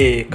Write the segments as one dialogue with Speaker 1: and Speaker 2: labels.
Speaker 1: 1،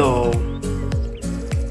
Speaker 1: 2،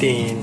Speaker 1: 3،